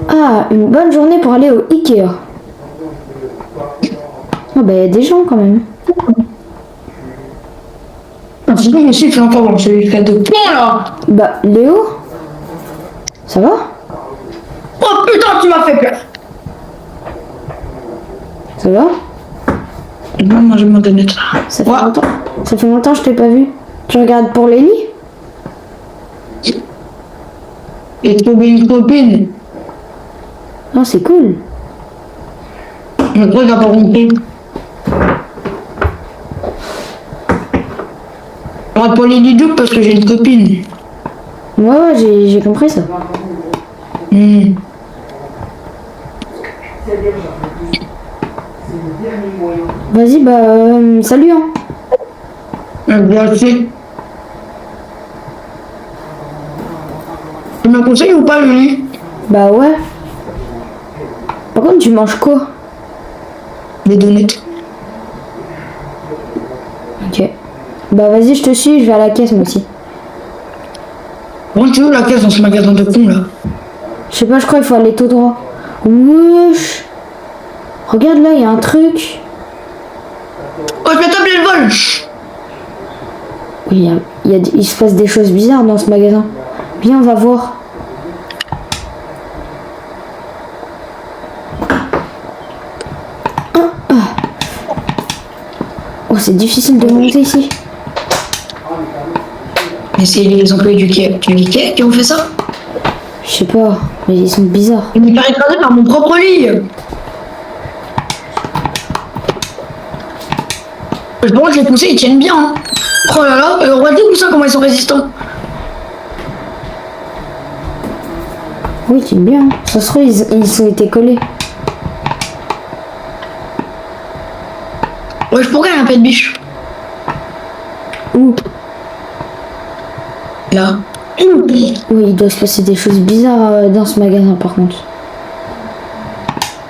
Ah, une bonne journée pour aller au Ikea. Ah bah, il y a des gens quand même. Ah, c'est bon aussi, il fait encore dans celui qui a de pont là. Bah, Léo, ça va? Oh putain, tu m'as fait peur. Ça va? Non, moi je me donne ça. Ça fait longtemps. Ça fait longtemps que je t'ai pas vu. Tu regardes pour les lits? Et trouver une copine. Ah, c'est cool. Mais pourquoi t'as pas compris? On va pas les Lidou parce que j'ai une copine. Ouais, j'ai compris ça. Vas-y, bah, salut, hein. Merci. Tu me conseilles ou pas, Julie? Bah ouais. Par contre, tu manges quoi? Des donuts. Ok. Bah vas-y, je te suis, je vais à la caisse moi aussi. Comment tu veux la caisse dans ce magasin de con là? Je sais pas, je crois qu'il faut aller tout droit. Wesh. Regarde là, il y a un truc. Oh, je vais t'appeler le vol! Oui, il se passe des choses bizarres dans ce magasin. Viens, on va voir. Oh, c'est difficile de monter ici. Mais c'est les employés du Ikea qui ont fait ça? Je sais pas, mais ils sont bizarres. Il m'est pas écrasé par mon propre lit! Je pense que les poussés ils tiennent bien. Hein. Oh là là, regarde les poussins comment ils sont résistants. Oui, c'est bien. Ça se trouve, ils ont été collés. Ouais, je pourrais un pet de biche. Où? Là. Oui, il doit se passer des choses bizarres dans ce magasin par contre.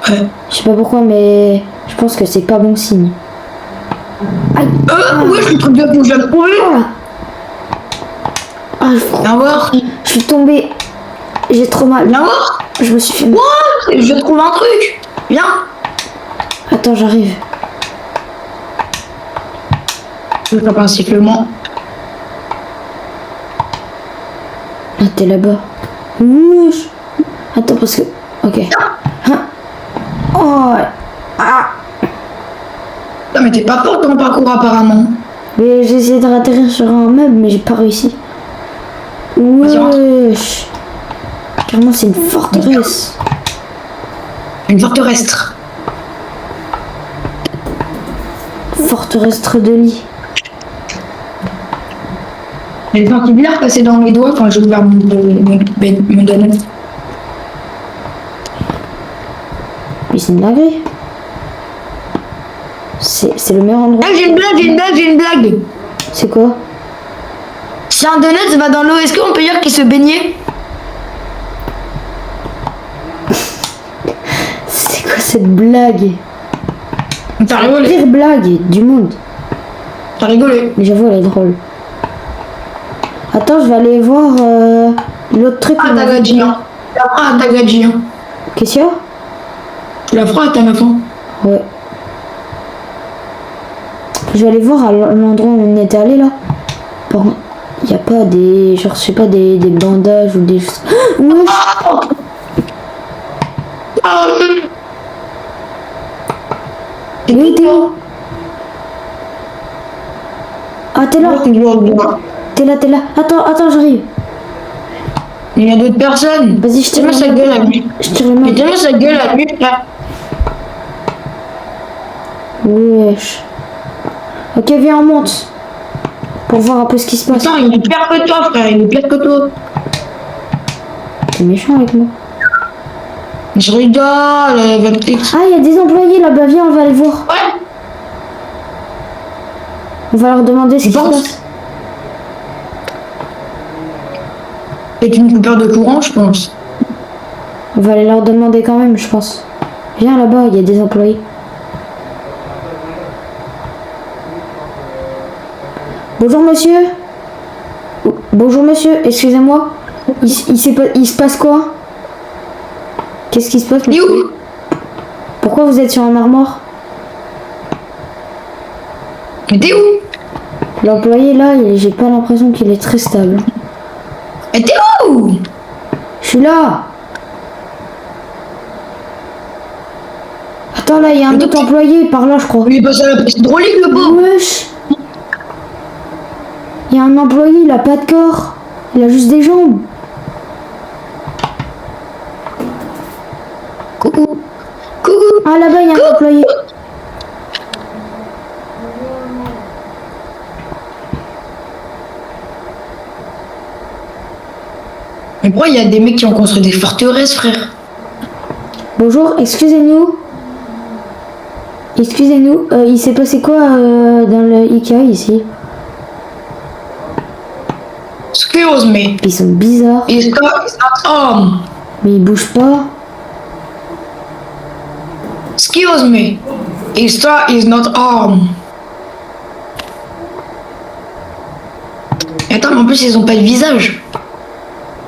Ouais. Je sais pas pourquoi, mais je pense que c'est pas bon signe. Aïe. Ouais, je suis très bien que je viens de trouver. Ah, Viens voir. je suis tombée. J'ai trop mal. Viens voir. Je me suis fait mal. What? Je trouve un truc. Viens. Attends, j'arrive. Je vais faire un sifflement. Ah, t'es là-bas. Wesh. Attends, parce que... Ok. Hein. Oh. Ah. Non mais t'es pas fort dans le parcours apparemment. Mais j'ai essayé de ratterrir sur un meuble, mais j'ai pas réussi. Wesh. Carrément, c'est une forteresse. Une forteresse. Forteresse de lit. J'ai senti bien passer dans mes doigts quand j'ai ouvert mon donut. Mais c'est une dinguerie. C'est le meilleur endroit. Ah, j'ai une blague. C'est quoi? Si un donut va dans l'eau, est-ce qu'on peut dire qu'il se baignait? C'est quoi cette blague? T'as rigolé. Pire blague du monde. T'as rigolé. Mais j'avoue, elle est drôle. Attends, je vais aller voir l'autre truc. Ah, t'as gadji, hein. Ah, t'as gadji, hein. Qu'est-ce qu'il y a? Tu la feras à ta meuf, hein. Ouais. Je vais aller voir à l'endroit où on était allé là. Par contre, il n'y a pas des... Genre, je sais pas, des bandages ou des... Wesh. Oui, t'es où? Ah, t'es là. T'es là. Attends, j'arrive. Il y a d'autres personnes. Vas-y, je tire Tire-moi sa gueule à lui. Je tire le mec. Tire-moi sa gueule à lui, là. Wesh. Ok, viens, on monte. Pour voir un peu ce qui se passe. Attends, il est pire que toi, frère. Il est pire que toi. T'es méchant avec moi. Je rigole, Vaptix. Ah, il y a des employés là-bas. Viens, on va aller voir. Ouais. On va leur demander ce qui se pense passe. C'est une coupure de courant, je pense. On va aller leur demander quand même, je pense. Viens là-bas, il y a des employés. Bonjour monsieur. Bonjour monsieur, excusez-moi. Il se passe quoi? Qu'est-ce qui se passe? Il est où? Pourquoi vous êtes sur un armoire? Mais t'es où? L'employé là, j'ai pas l'impression qu'il est très stable. Mais t'es où? Je suis là. Attends, là, il y a un autre employé par là, je crois. Il est passé à la piste hydraulique, le pauvre. Wesh. Il y a un employé, il a pas de corps. Il a juste des jambes. Coucou. Coucou. Ah, là-bas, il y a un employé. Mais pourquoi il y a des mecs qui ont construit des forteresses, frère? Bonjour, excusez-nous. Excusez-nous, il s'est passé quoi dans le Ikea ici? Excuse me. Ils sont bizarres. Is not armed. Mais ils bougent pas. Excuse me. Star is not armed. Attends, mais en plus, ils ont pas de visage.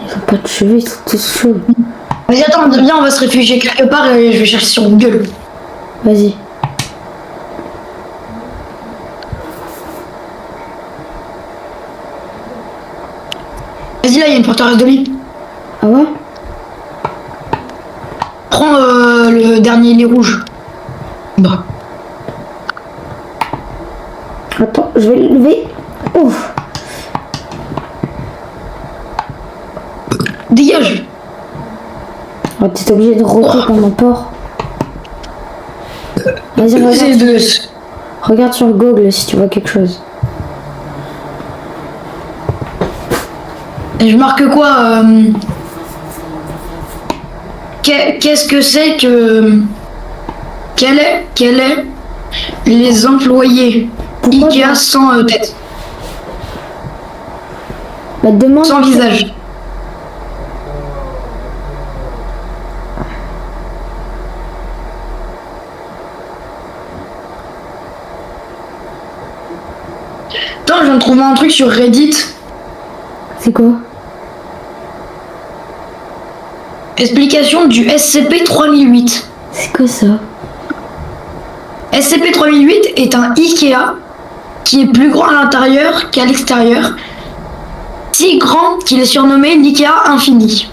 Ils ont pas de cheveux, ils sont tous chauds. Vas-y, attends, viens, on va se réfugier quelque part et je vais chercher sur Google. Vas-y. Vas-y, là, il y a une forteresse de lit. Ah ouais? Prends le dernier lit rouge. Bah. Attends, je vais le lever. Ouf. Dégage. Oh, t'es obligé de rôter comme un porc. Vas-y, regarde. Regarde sur Google si tu vois quelque chose. Et je marque quoi Qu'est-ce que c'est que... Quel est les employés Pourquoi Ikea pas sans tête, Bah, demande. sans visage. Attends, je viens de trouver un truc sur Reddit. C'est quoi? Explication du SCP-3008. C'est quoi ça? SCP-3008 est un Ikea qui est plus grand à l'intérieur qu'à l'extérieur, si grand qu'il est surnommé l'Ikea infini.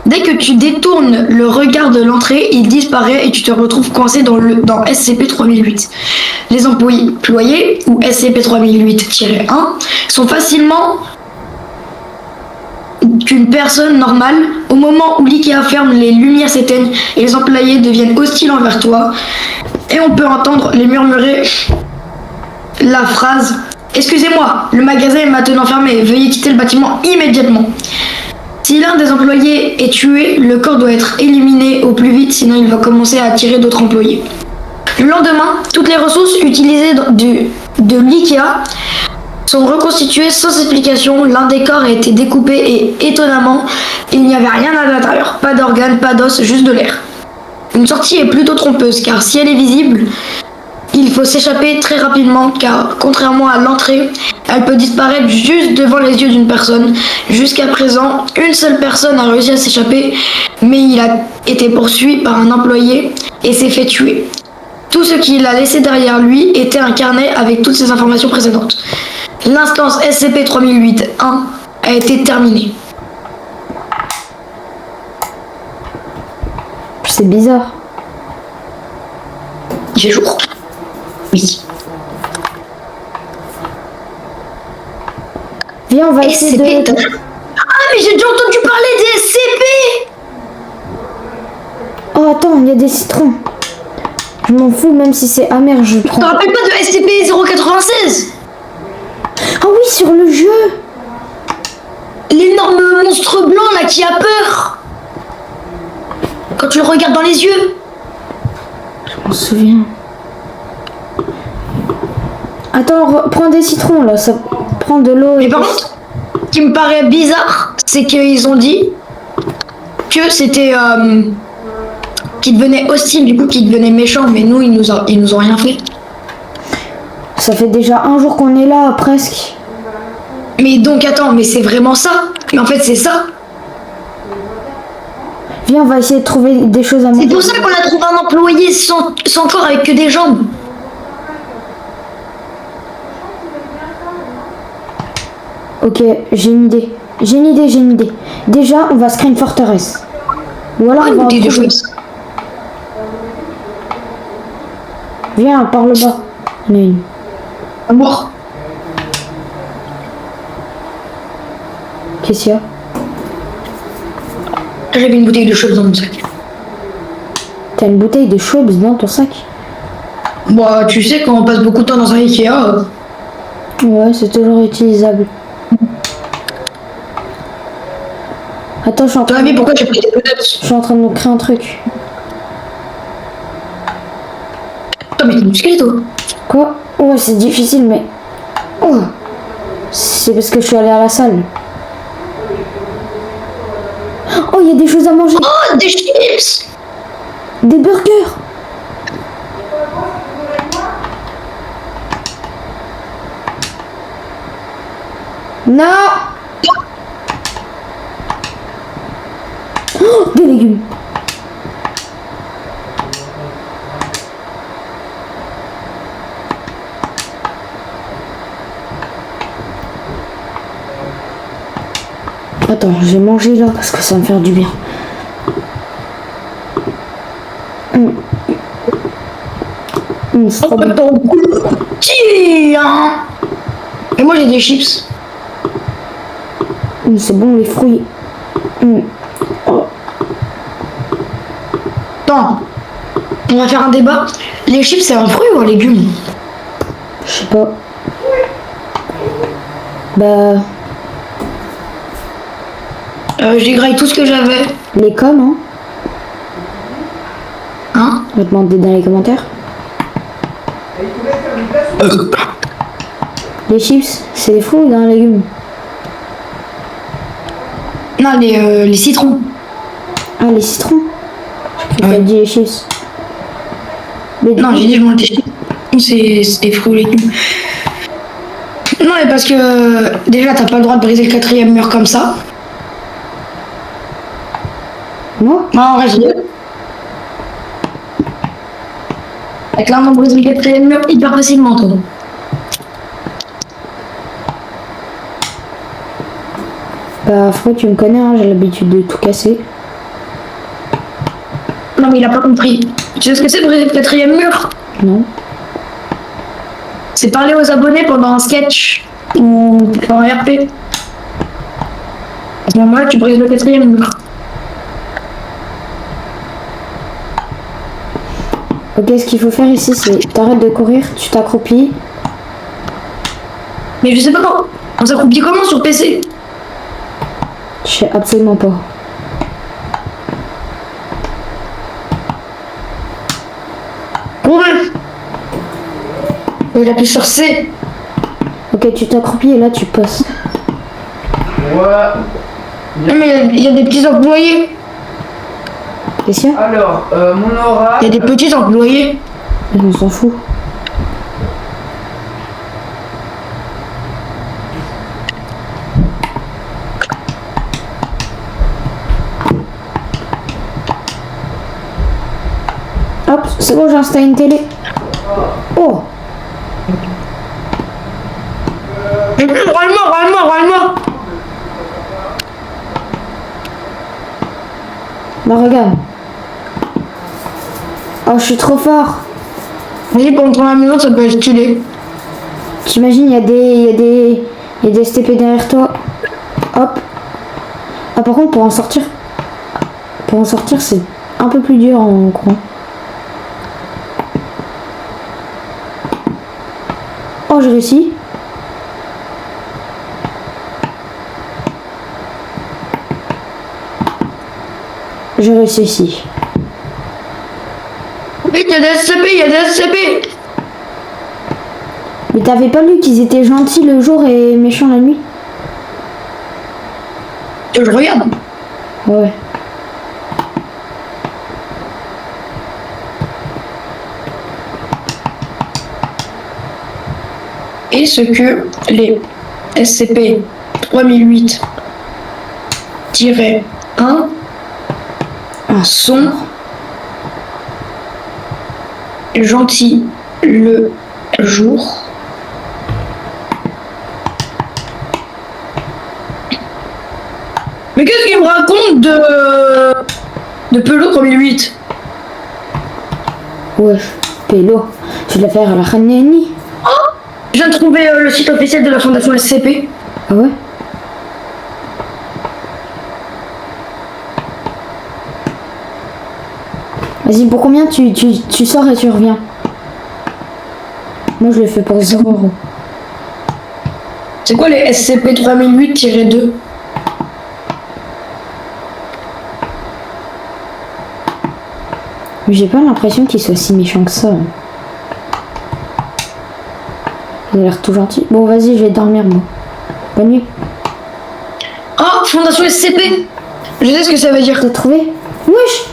Dès que tu détournes le regard de l'entrée, il disparaît et tu te retrouves coincé dans SCP-3008. Les employés ou SCP-3008-1 sont facilement qu'une personne normale. Au moment où l'Ikea ferme, les lumières s'éteignent et les employés deviennent hostiles envers toi. Et on peut entendre les murmurer la phrase « Excusez-moi, le magasin est maintenant fermé, veuillez quitter le bâtiment immédiatement ». Si l'un des employés est tué, le corps doit être éliminé au plus vite, sinon il va commencer à attirer d'autres employés. Le lendemain, toutes les ressources utilisées de l'Ikea sont reconstituées sans explication. L'un des corps a été découpé et étonnamment, il n'y avait rien à l'intérieur. Pas d'organes, pas d'os, juste de l'air. Une sortie est plutôt trompeuse car si elle est visible, il faut s'échapper très rapidement car contrairement à l'entrée, elle peut disparaître juste devant les yeux d'une personne. Jusqu'à présent, une seule personne a réussi à s'échapper, mais il a été poursuivi par un employé et s'est fait tuer. Tout ce qu'il a laissé derrière lui était un carnet avec toutes ses informations précédentes. L'instance SCP-3008-1 a été terminée. C'est bizarre. Il fait jour. Oui. Viens, on va essayer de... Ah, mais j'ai déjà entendu parler des SCP. Oh, attends, il y a des citrons. Je m'en fous, même si c'est amer, je Tu te prends. rappelles pas de SCP-096? Ah oui, sur le jeu. L'énorme monstre blanc là qui a peur quand tu le regardes dans les yeux. Je m'en souviens. Attends, prends des citrons là, ça prend de l'eau. Mais par contre, ce qui me paraît bizarre, c'est qu'ils ont dit que c'était qu'ils devenaient hostiles, du coup qu'ils devenaient méchants, mais nous ils nous ont rien fait. Ça fait déjà un jour qu'on est là, presque. Mais donc attends, mais c'est vraiment ça? Mais en fait c'est ça. Viens, on va essayer de trouver des choses à manger. C'est pour ça qu'on a trouvé un employé sans corps avec que des jambes. Ok, j'ai une idée. J'ai une idée. Déjà, on va se créer une forteresse. Ou alors, on va en Des trouver. choses. Viens, par le bas. Il y en a une. Amour. Qu'est-ce qu'il y a? J'avais une bouteille de choses dans mon sac. T'as une bouteille de Schweppes dans ton sac? Bah, tu sais, quand on passe beaucoup de temps dans un Ikea, Ouais, c'est toujours utilisable. Attends, je suis en t'as train vu de... pourquoi j'ai pris des donuts? Je suis en train de me créer un truc. Attends, mais t'es musclé, toi. Quoi? Ouais, c'est difficile, mais... Oh. C'est parce que je suis allée à la salle. Oh, il y a des choses à manger. Oh, des chips. Des burgers. Non. Oh, des légumes. Attends, je vais manger là parce que ça va me faire du bien. C'est trop bon. Tiens. Et moi, j'ai des chips. C'est bon les fruits. Oh. Attends. On va faire un débat. Les chips, c'est un fruit ou un légume? Je sais pas. Bah, J'ai graillé tout ce que j'avais. les coms, hein. Hein? On va te demander dans les commentaires. Les chips, c'est des fruits ou un légume? Non, les citrons. Ah, les citrons. J'ai Ouais. dit les chips. Mais Non, j'ai dit je mange des chips. C'est des fruits ou légumes. Non, mais parce que déjà, t'as pas le droit de briser le quatrième mur comme ça. moi, Non, en vrai, je dis. T'as clairement brisé le quatrième mur hyper facilement, toi. bah, Fro, tu me connais, hein, j'ai l'habitude de tout casser. Non, mais il a pas compris. Tu sais ce que c'est briser le quatrième mur? Non. C'est parler aux abonnés pendant un sketch ou en RP. À ce moment-là, tu brises le quatrième mur. Ok, ce qu'il faut faire ici, c'est t'arrêtes de courir, tu t'accroupis. Mais je sais pas comment. On s'accroupit comment sur PC? Je sais absolument pas. Ouais. J'appuie sur C. Ok, tu t'accroupis et là tu passes. Ouais. Non, mais il y a des petits employés. Qu'est-ce qu'il y a? Alors, mon aura. Il y a des petits employés. On s'en fout. Hop, c'est bon, j'ai installé une télé. Oh, Râle-moi. bah regarde. Oh, je suis trop fort. Vas-y, pour entrer dans la maison, ça peut être stylé. T'imagines, il y a des STP derrière toi. Hop. Ah, par contre, pour en sortir, c'est un peu plus dur en courant. Oh, j'ai réussi. J'ai réussi ici. Vite, il y a des SCP. Mais t'avais pas lu qu'ils étaient gentils le jour et méchants la nuit? Je regarde. Ouais. Et ce que les SCP 3008-1 sont gentils le jour. Mais qu'est-ce qu'il me raconte de Pelot 3008? Wesh, Pélo. Je vais la faire à la Khaneni. Je viens de trouver le site officiel de la fondation SCP. Ah ouais? Vas-y, pour combien tu sors et tu reviens? Moi, je le fais pour 0 €. C'est quoi les SCP 3008-2? Mais j'ai pas l'impression qu'il soit si méchant que ça. Il a l'air tout gentil. Bon, vas-y, je vais dormir, moi. Bonne nuit. Oh, fondation SCP. Je sais ce que ça veut dire. T'as trouvé? Wesh!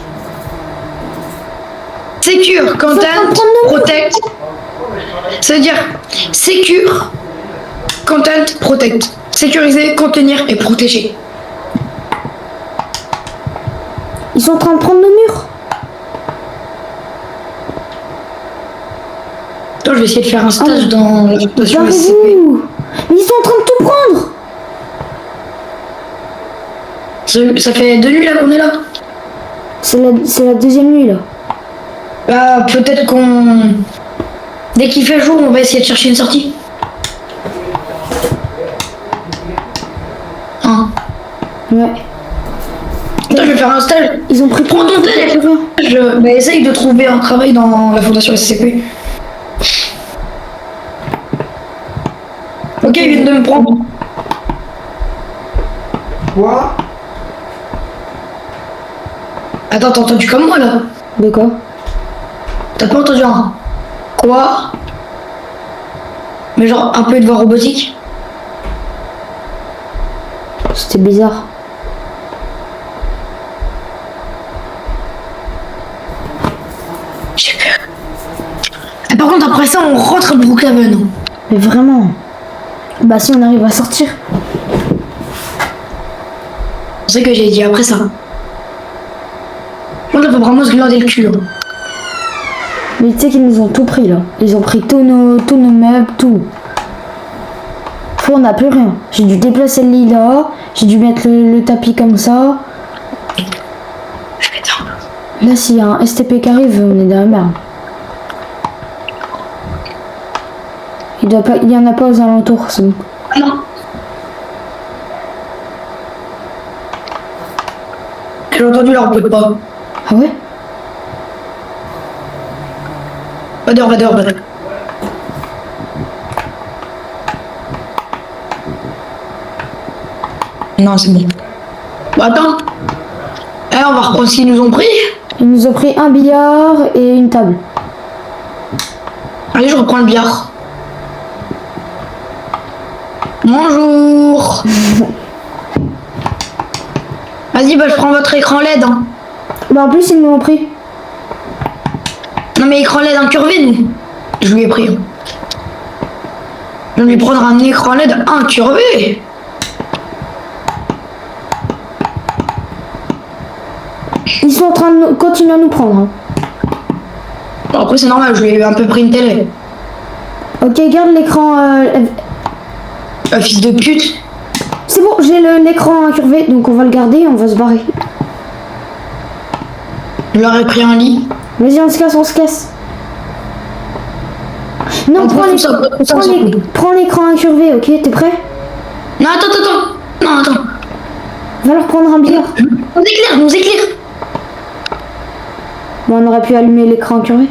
Secure, content, protect. Ça veut dire secure, content, protect. Sécuriser, contenir et protéger. Ils sont en train de prendre nos murs. Attends, je vais essayer de faire un stage dans la fondation SCP. Barrez-vous! Mais ils sont en train de tout prendre! Ça fait 2 nuits là qu'on est là. C'est la deuxième nuit, là. Bah, peut-être qu'on... Dès qu'il fait jour, on va essayer de chercher une sortie. Hein. Ouais. Attends, je vais faire un stage. Ils ont pris Prends ton téléphone. Bah, essaye de trouver un travail dans la fondation SCP. Ok, ils viennent de me prendre. Quoi? Attends, t'as entendu comme moi là? De quoi? T'as pas entendu un quoi? Mais genre un peu de voix robotique? C'était bizarre. J'ai peur. Et par contre, après ça, on rentre à Brookhaven. Mais vraiment. Bah si on arrive à sortir. C'est ce que j'ai dit après ça. Moi, il faut vraiment se glander le cul. Hein. Mais tu sais qu'ils nous ont tout pris là. Ils ont pris tous nos meubles, tout. On n'a plus rien. J'ai dû déplacer le lit là. J'ai dû mettre le tapis comme ça. Je vais dormir. Là, s'il y a un STP qui arrive, on est dans la merde. Il y en a pas aux alentours, c'est bon. Ah non. J'ai entendu leur bruit de pas. Ah ouais? Va dehors. Non, c'est bon. Bah attends. Eh, on va reprendre ce qu'ils nous ont pris. Ils nous ont pris un billard et une table. Allez, je reprends le billard. Bonjour. Vas-y, bah je prends votre écran LED. Hein. Bah en plus, ils nous l'ont pris. Non mais écran LED incurvé, nous. Je lui ai pris. Hein. Je vais lui prendre un écran LED incurvé. Ils sont en train de continuer à nous prendre. Hein. Bon, après c'est normal, je lui ai un peu pris une télé. Ok, garde l'écran. Fils de pute. C'est bon, j'ai l'écran incurvé, donc on va le garder et on va se barrer. Je leur ai pris un lit. Vas-y, on se casse. Non, On prend tout ça, prends l'écran incurvé, ok? T'es prêt? Non, attends. Non, attends. Va leur prendre un billard. Nous éclaire. Bon, on aurait pu allumer l'écran incurvé.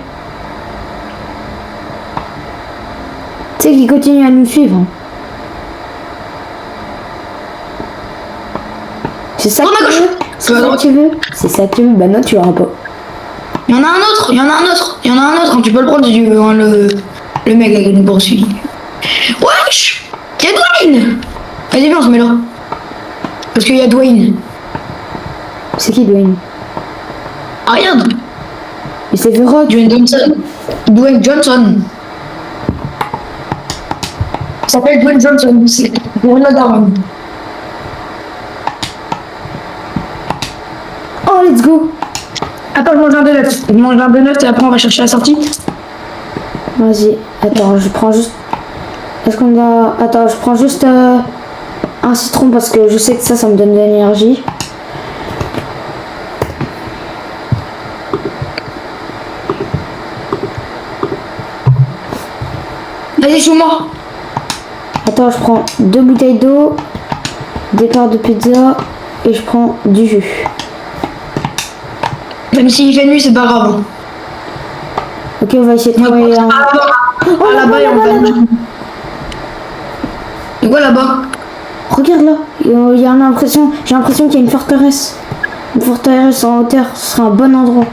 Tu sais qu'ils continuent à nous suivre. C'est ça que tu veux? C'est ça que tu veux? C'est ça que tu veux? Bah non, tu auras pas. Il y en a un autre. Hein, tu peux le prendre si tu veux, hein, le mec qui nous poursuit. Wesh! Y'a Dwayne! Allez, viens, on se met là. Parce qu'il y a Dwayne. C'est qui Dwayne? Ah, regarde! Et c'est The Rock. Dwayne Johnson. Il s'appelle Dwayne Johnson. C'est Gorilla Daron. Oh, let's go! Attends, je mange un donut. Je mange un donut et après on va chercher la sortie. Vas-y, attends, je prends juste... Est-ce qu'on a... Attends, je prends juste un citron parce que je sais que ça me donne de l'énergie. Allez, suis-moi. Attends, je prends 2 bouteilles d'eau, des parts de pizza et je prends du jus. Même s'il fait nuit, c'est pas grave. Ok, on va essayer de trouver un... Oh, là-bas, il y a un... C'est quoi là-bas? Regarde là, il y a l'impression, j'ai l'impression qu'il y a une forteresse. Une forteresse en hauteur, ce serait un bon endroit.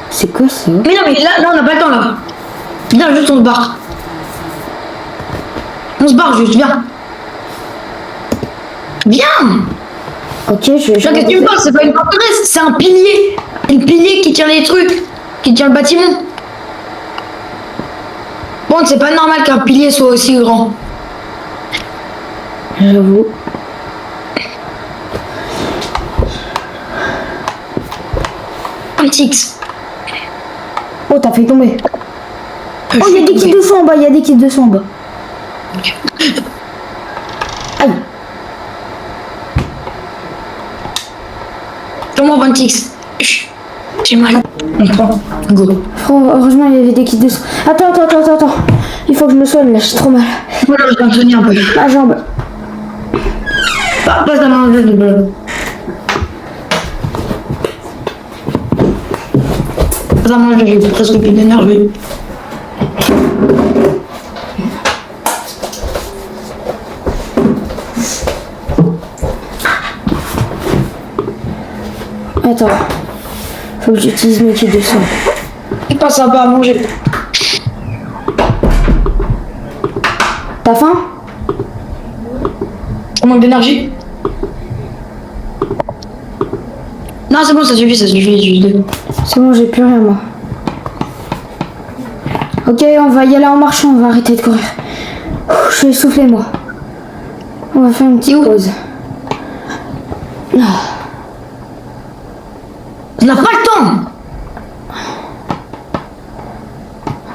C'est quoi ça? Mais non, mais là, on n'a pas le temps là. Viens, juste on se barre. On se barre juste, viens. Viens. Ok, je vais... Qu'est-ce que tu me parles? C'est pas une forteresse, c'est un pilier. Un pilier qui tient les trucs, qui tient le bâtiment. Bon, c'est pas normal qu'un pilier soit aussi grand. J'avoue. Un X. Oh, t'as fait tomber. Oh, il y a des kits de soins en bas, il y a des kits de soins en bas. Aïe. Fais-moi 20 X. J'ai mal. On prend. Go. Oh, heureusement, il y avait des kits de soins. Attends. Il faut que je me soigne là, j'ai trop mal. Moi, je vais me soigner un peu. Ma jambe. Passe la main de bleu. Passe la main, j'ai presque plus d'énergie. Attends. Faut que j'utilise mes kits de soins. C'est pas sympa à manger. T'as faim? On manque d'énergie. Non, c'est bon, ça suffit. C'est bon, j'ai plus rien moi. Ok, on va y aller en marchant, on va arrêter de courir. Je suis essoufflée moi. On va faire une petite pause. On n'a pas le temps.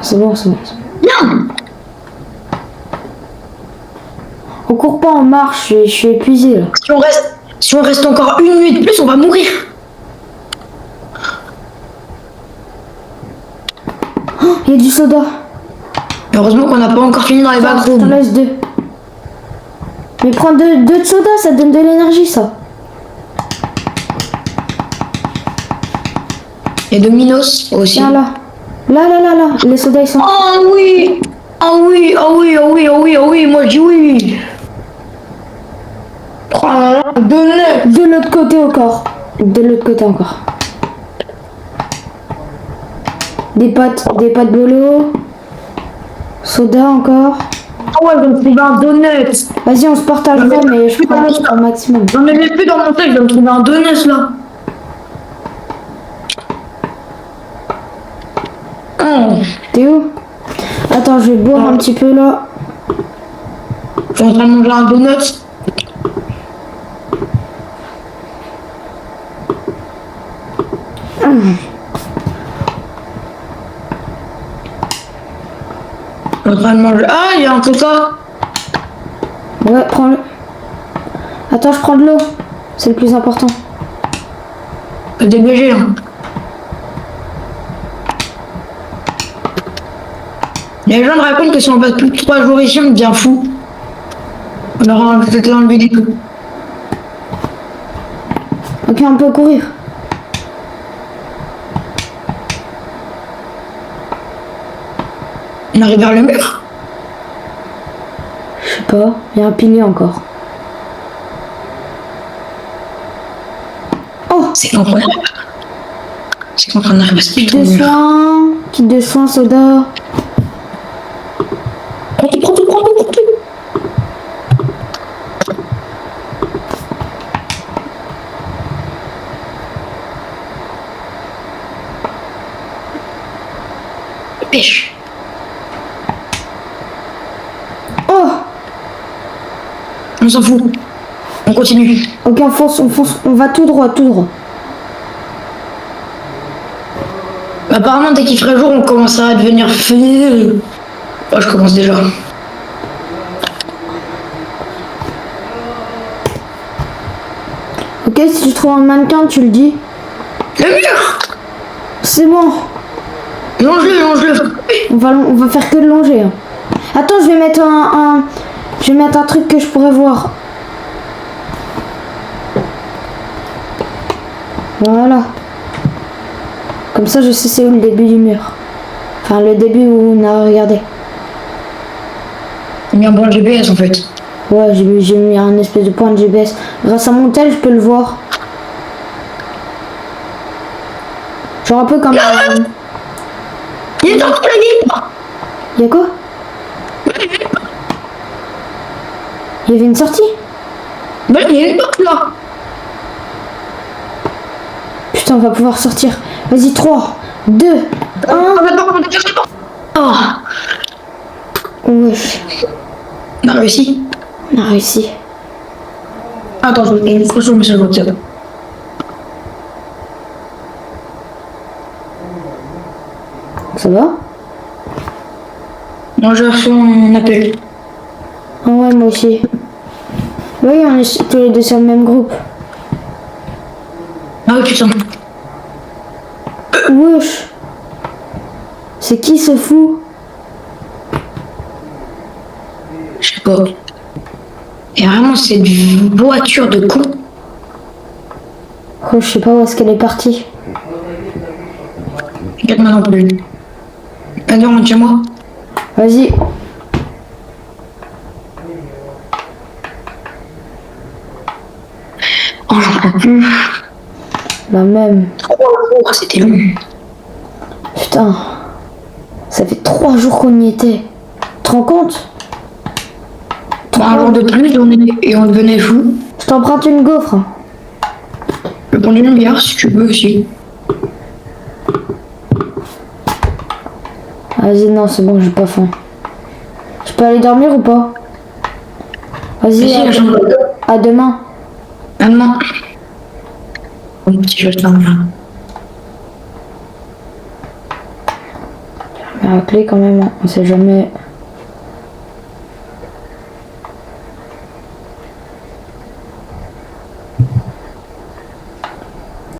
C'est bon. Viens. On court pas, on marche, je suis épuisée là. Si on reste encore une nuit de plus, on va mourir. Oh, il y a du soda. Heureusement qu'on n'a pas encore fini dans les T'en backrooms. laisse 2. Mais prends deux de soda, ça donne de l'énergie ça. Et de Minos aussi. Tiens là. Là. Les sodas ils sont... Oh oui. Moi je dis oui. Oh là là, donne. De l'autre côté encore. Des pâtes bolo. Soda encore. Ah ouais, je vais me trouver un donut. Vas-y, on se partage pas, mais je prends au maximum. J'en ai plus dans mon sac, je vais me trouver un donut là. Oh. T'es où? Attends, je vais boire un petit peu là. Je suis en train de manger un donut. Je suis en train de manger. Ah, il y a un coca. Ouais, prends-le. Attends, je prends de l'eau. C'est le plus important. Dégagé là. Les gens me racontent que si on passe plus de 3 jours ici, on devient fou. On aura peut-être enlevé des coups. Ok, on peut courir. On arrive vers le mur. Je sais pas, il y a un pilier encore. Oh, C'est qu'on arrive à ce kit de soins, soda. Prends tout. Pêche. Oh, On s'en fout. On continue. ok, on fonce, on va tout droit. Apparemment, dès qu'il ferait jour, on commencera à devenir fou. Moi, je commence déjà. Ok, si tu trouves un mannequin, tu le dis. Le mur! C'est bon. Longe-le, longe-le. On va faire que de longer. Hein. Attends, je vais mettre je vais mettre un truc que je pourrais voir. Voilà. Comme ça, je sais c'est où le début du mur. Enfin, le début où on a regardé. J'ai mis un bon GPS en fait. Ouais, j'ai mis un espèce de point de GPS. Grâce à mon tel, je peux le voir. Genre un peu comme... Il est dans la ville. Il y a quoi? Il y avait une sortie? Ben, il y a une porte là. Putain, on va pouvoir sortir. Vas-y, 3, 2, 1. Oh, Wesh, on a réussi. on a réussi. Attends, je vais une photo, mais ça va tirer. Ça va? Moi, j'ai reçu un appel. Ah ouais, moi aussi. Oui, on est tous les deux sur le même groupe. Ah oui, putain. Wesh. C'est qui ce fou? Je sais pas. Et vraiment, cette voiture de con. Oh, je sais pas où est-ce qu'elle est partie. Regarde-moi non plus. Allez, on chez moi. Vas-y. Oh, j'en peux plus. La même. 3 jours, c'était long. Putain. Ça fait 3 jours qu'on y était. Tu te rends compte? Un jour de plus, et on devenait fou. Je t'emprunte une gaufre. Je peux prendre une bière si tu veux aussi. Vas-y, non, c'est bon, j'ai pas faim. Je peux aller dormir ou pas? Vas-y, Vas-y, la chambre. à demain. À demain. Mon petit jeu de dormir. Mais la clé quand même, on sait jamais.